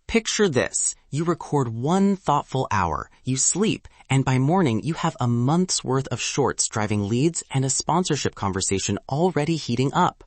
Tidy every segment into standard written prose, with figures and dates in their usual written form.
Picture this. You record one thoughtful hour, you sleep, and by morning you have a month's worth of shorts driving leads and a sponsorship conversation already heating up.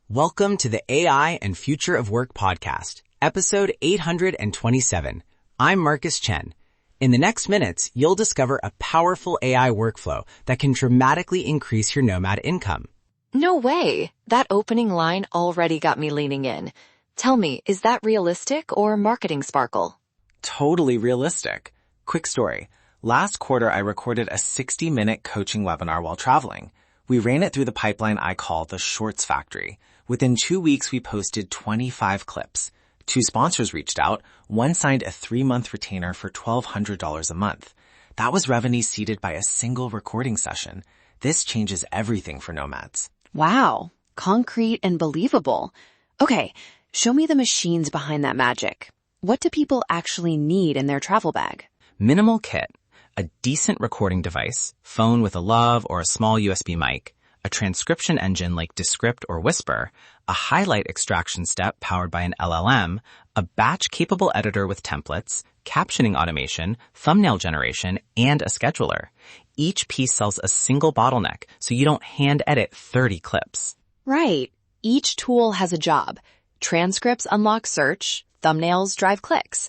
Welcome to the AI and Future of Work podcast, episode 827. I'm Marcus Chen. In the next minutes, you'll discover a powerful AI workflow that can dramatically increase your nomad income. No way! That opening line already got me leaning in. Tell me, is that realistic or marketing sparkle? Totally realistic. Quick story. Last quarter, I recorded a 60-minute coaching webinar while traveling. We ran it through the pipeline I call the Shorts Factory. Within 2 weeks, we posted 25 clips. 2 sponsors reached out. One signed a 3-month retainer for $1,200 a month. That was revenue seeded by a single recording session. This changes everything for nomads. Wow, concrete and believable. Okay, show me the machines behind that magic. What do people actually need in their travel bag? Minimal kit, a decent recording device, phone with a lav or a small USB mic, a transcription engine like Descript or Whisper, a highlight extraction step powered by an LLM, a batch-capable editor with templates, captioning automation, thumbnail generation, and a scheduler. Each piece solves a single bottleneck, so you don't hand-edit 30 clips. Right. Each tool has a job. Transcripts unlock search, thumbnails drive clicks.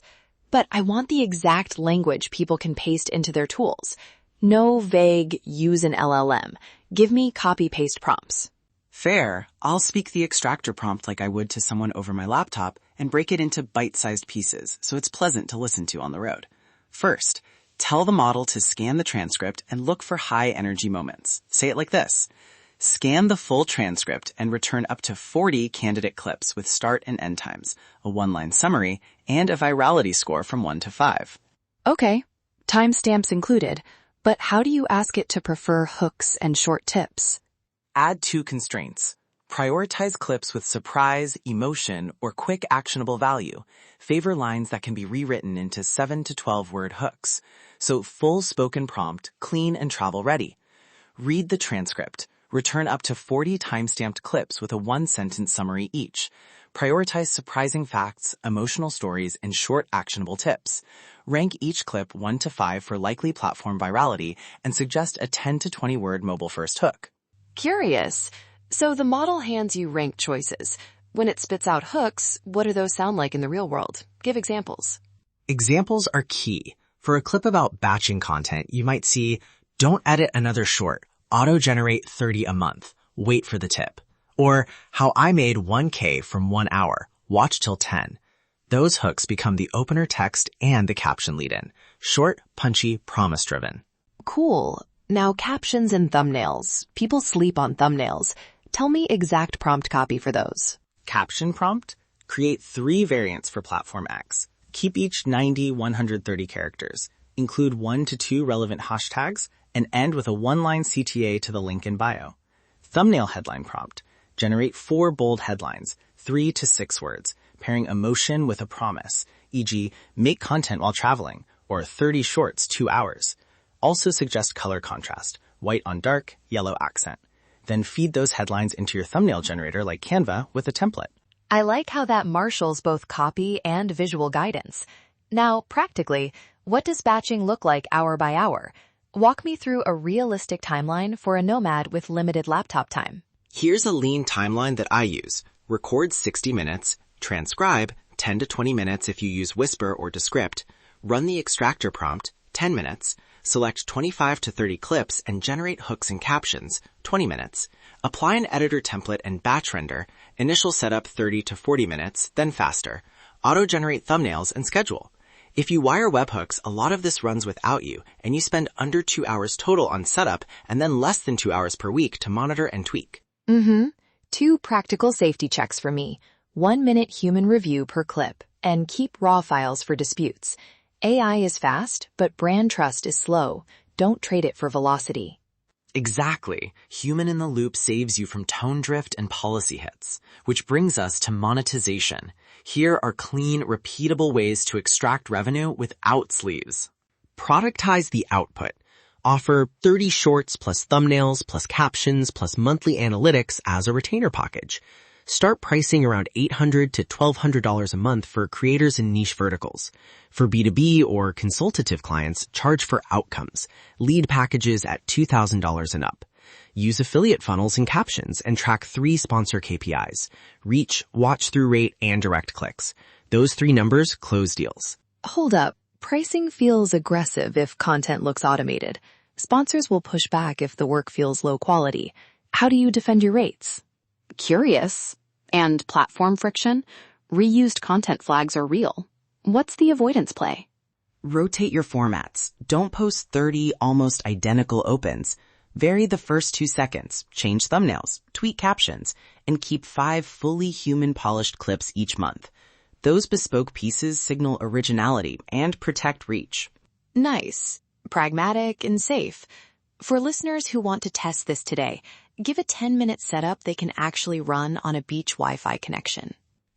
But I want the exact language people can paste into their tools. No vague, use an LLM. Give me copy-paste prompts. Fair. I'll speak the extractor prompt like I would to someone over my laptop and break it into bite-sized pieces so it's pleasant to listen to on the road. First, tell the model to scan the transcript and look for high-energy moments. Say it like this. Scan the full transcript and return up to 40 candidate clips with start and end times, a one-line summary, and a virality score from 1 to 5. Okay, timestamps included. But how do you ask it to prefer hooks and short tips? Add 2 constraints. Prioritize clips with surprise, emotion, or quick actionable value. Favor lines that can be rewritten into 7 to 12-word hooks. So full spoken prompt, clean and travel ready. Read the transcript. Return up to 40 timestamped clips with a 1-sentence summary each. Prioritize surprising facts, emotional stories, and short actionable tips. Rank each clip 1 to 5 for likely platform virality and suggest a 10 to 20-word mobile-first hook. Curious. So the model hands you ranked choices. When it spits out hooks, what do those sound like in the real world? Give examples. Examples are key. For a clip about batching content, you might see, don't edit another short, auto-generate 30 a month, wait for the tip. Or, how I made 1K from 1 hour, watch till 10. Those hooks become the opener text and the caption lead-in. Short, punchy, promise-driven. Cool. Now captions and thumbnails. People sleep on thumbnails. Tell me exact prompt copy for those. Caption prompt? Create 3 variants for Platform X. Keep each 90, 130 characters. Include 1 to 2 relevant hashtags and end with a 1-line CTA to the link in bio. Thumbnail headline prompt. Generate 4 bold headlines, 3 to 6 words, pairing emotion with a promise, e.g., make content while traveling, or 30 shorts 2 hours. Also suggest color contrast, white on dark, yellow accent. Then feed those headlines into your thumbnail generator like Canva with a template. I like how that marshals both copy and visual guidance. Now, practically, what does batching look like hour by hour? Walk me through a realistic timeline for a nomad with limited laptop time. Here's a lean timeline that I use. Record 60 minutes, transcribe 10 to 20 minutes if you use Whisper or Descript, run the extractor prompt 10 minutes, select 25 to 30 clips and generate hooks and captions 20 minutes, apply an editor template and batch render, initial setup 30 to 40 minutes, then faster, auto-generate thumbnails and schedule. If you wire webhooks, a lot of this runs without you, and you spend under 2 hours total on setup and then less than 2 hours per week to monitor and tweak. 2 practical safety checks for me. 1-minute human review per clip, and keep raw files for disputes. AI is fast, but brand trust is slow. Don't trade it for velocity. Exactly. Human in the loop saves you from tone drift and policy hits, which brings us to monetization. Here are clean, repeatable ways to extract revenue without sleeves. Productize the output. Offer 30 shorts plus thumbnails plus captions plus monthly analytics as a retainer package. Start pricing around $800 to $1,200 a month for creators in niche verticals. For B2B or consultative clients, charge for outcomes, lead packages at $2,000 and up. Use affiliate funnels and captions and track 3 sponsor KPIs: reach, watch-through rate, and direct clicks. Those 3 numbers close deals. Hold up. Pricing feels aggressive if content looks automated. Sponsors will push back if the work feels low quality. How do you defend your rates? Curious. And platform friction? Reused content flags are real. What's the avoidance play? Rotate your formats. Don't post 30 almost identical opens. Vary the first 2 seconds, change thumbnails, tweak captions, and keep 5 fully human-polished clips each month. Those bespoke pieces signal originality and protect reach. Nice. Pragmatic and safe. For listeners who want to test this today, give a 10-minute setup they can actually run on a beach Wi-Fi connection.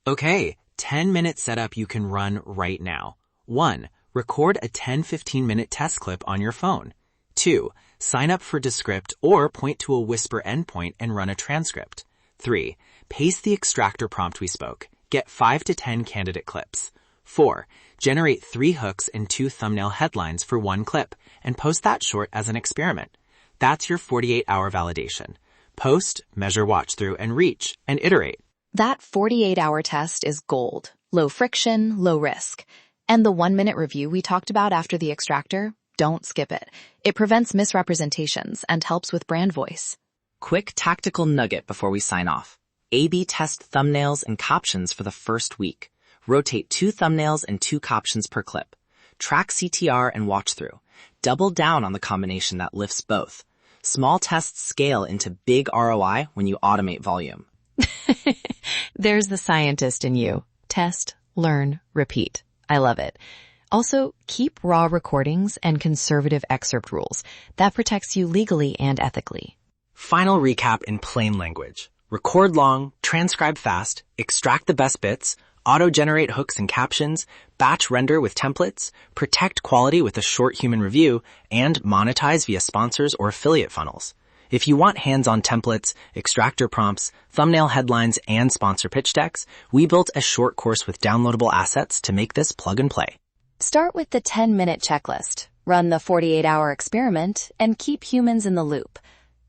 Okay, 10-minute setup you can run right now. 1. Record a 10-15-minute test clip on your phone. 2. Sign up for Descript or point to a Whisper endpoint and run a transcript. 3. Paste the extractor prompt we spoke. Get 5 to 10 candidate clips. 4. Generate 3 hooks and 2 thumbnail headlines for 1 clip and post that short as an experiment. That's your 48-hour validation. Post, measure watch through and reach, and iterate. That 48-hour test is gold. Low friction, low risk. And the 1-minute review we talked about after the extractor? Don't skip it. It prevents misrepresentations and helps with brand voice. Quick tactical nugget before we sign off. A/B test thumbnails and captions for the first week. Rotate 2 thumbnails and 2 captions per clip. Track CTR and watch through. Double down on the combination that lifts both. Small tests scale into big ROI when you automate volume. There's the scientist in you. Test, learn, repeat. I love it. Also, keep raw recordings and conservative excerpt rules. That protects you legally and ethically. Final recap in plain language. Record long, transcribe fast, extract the best bits, auto-generate hooks and captions, batch render with templates, protect quality with a short human review, and monetize via sponsors or affiliate funnels. If you want hands-on templates, extractor prompts, thumbnail headlines, and sponsor pitch decks, we built a short course with downloadable assets to make this plug and play. Start with the 10-minute checklist, run the 48-hour experiment, and keep humans in the loop.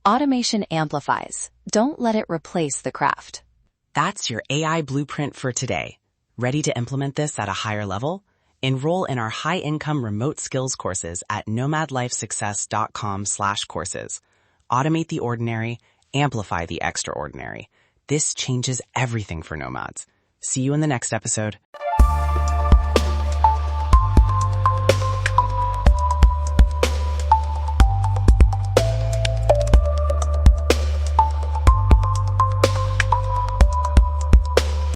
Automation amplifies. Don't let it replace the craft. That's your AI blueprint for today. Ready to implement this at a higher level? Enroll in our high-income remote skills courses at nomadlifesuccess.com/courses. Automate the ordinary, amplify the extraordinary. This changes everything for nomads. See you in the next episode.